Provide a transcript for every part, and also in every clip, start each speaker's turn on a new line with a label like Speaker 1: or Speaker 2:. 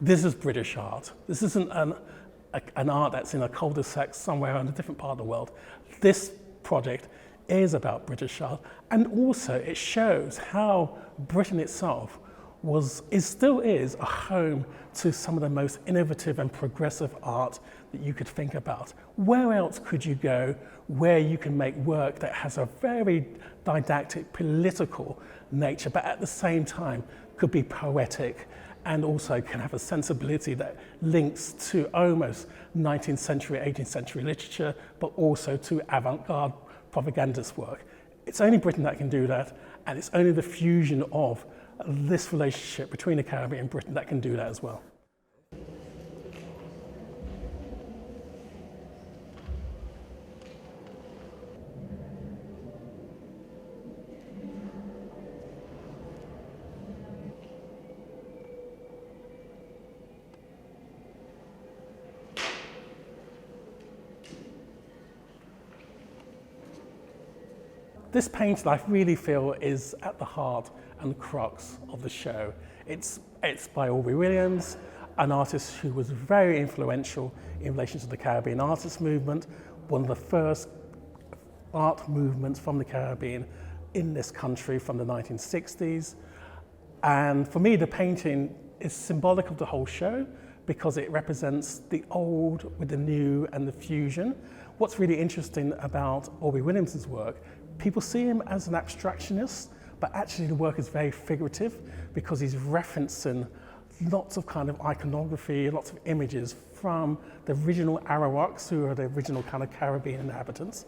Speaker 1: This is British art. This isn't an art that's in a cul-de-sac somewhere in a different part of the world. This project is about British art, and also it shows how Britain itself still is a home to some of the most innovative and progressive art that you could think about. Where else could you go where you can make work that has a very didactic, political nature, but at the same time could be poetic and also can have a sensibility that links to almost 19th century, 18th century literature, but also to avant-garde propagandist work. It's only Britain that can do that, and it's only the fusion of this relationship between the Caribbean and Britain that can do that as well. This painting, I really feel, is at the heart and the crux of the show. It's by Aubrey Williams, an artist who was very influential in relation to the Caribbean artist movement, one of the first art movements from the Caribbean in this country from the 1960s. And for me, the painting is symbolic of the whole show because it represents the old with the new and the fusion. What's really interesting about Aubrey Williams's work, people see him as an abstractionist, but actually the work is very figurative because he's referencing lots of kind of iconography, lots of images from the original Arawaks, who are the original kind of Caribbean inhabitants.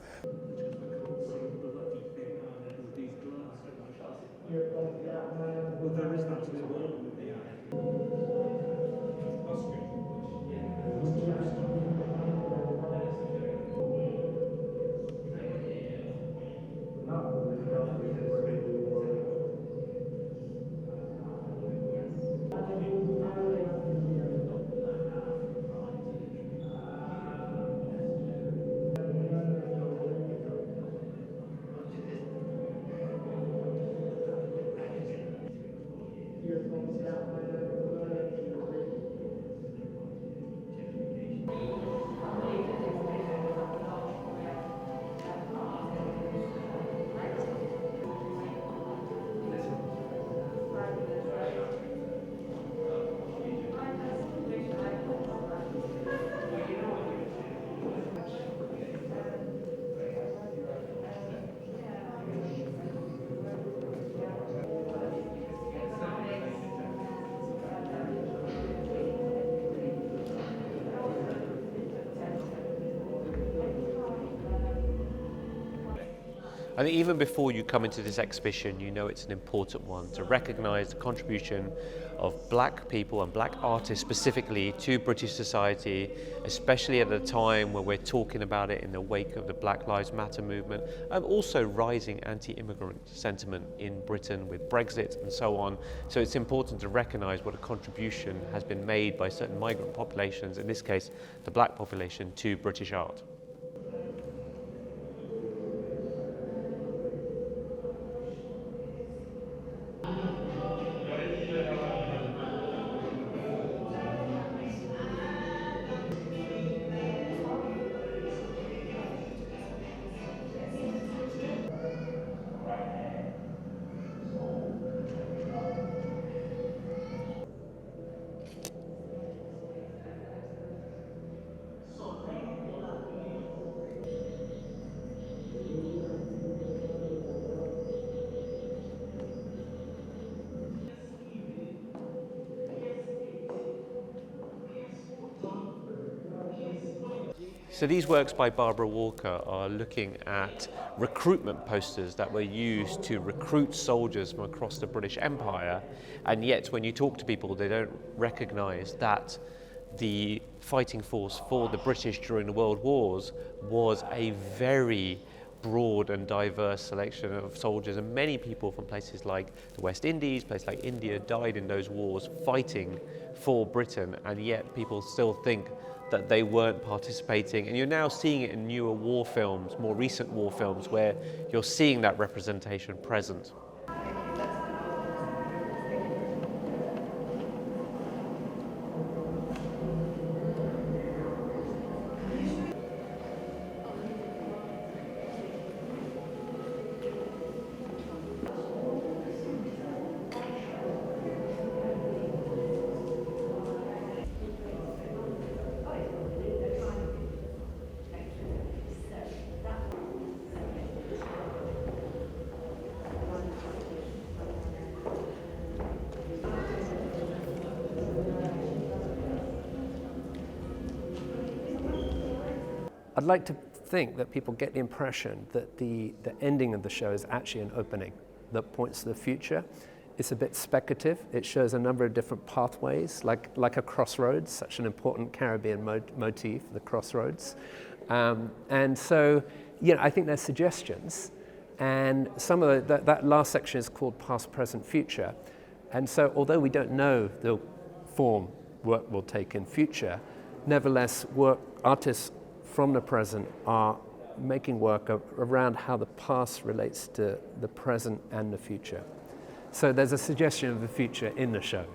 Speaker 2: I think even before you come into this exhibition, you know it's an important one to recognise the contribution of black people and black artists specifically to British society, especially at a time where we're talking about it in the wake of the Black Lives Matter movement, and also rising anti-immigrant sentiment in Britain with Brexit and so on. So it's important to recognise what a contribution has been made by certain migrant populations, in this case the black population, to British art. So these works by Barbara Walker are looking at recruitment posters that were used to recruit soldiers from across the British Empire, and yet when you talk to people they don't recognise that the fighting force for the British during the World Wars was a very broad and diverse selection of soldiers, and many people from places like the West Indies, places like India, died in those wars fighting for Britain, and yet people still think that they weren't participating. And you're now seeing it in newer war films, more recent war films, where you're seeing that representation present.
Speaker 3: I'd like to think that people get the impression that the ending of the show is actually an opening that points to the future. It's a bit speculative. It shows a number of different pathways, like a crossroads, such an important Caribbean motif, the crossroads. And so, I think there's suggestions. And some of that last section is called Past, Present, Future. And so, although we don't know the form work will take in future, nevertheless, artists from the present are making work around how the past relates to the present and the future. So there's a suggestion of the future in the show.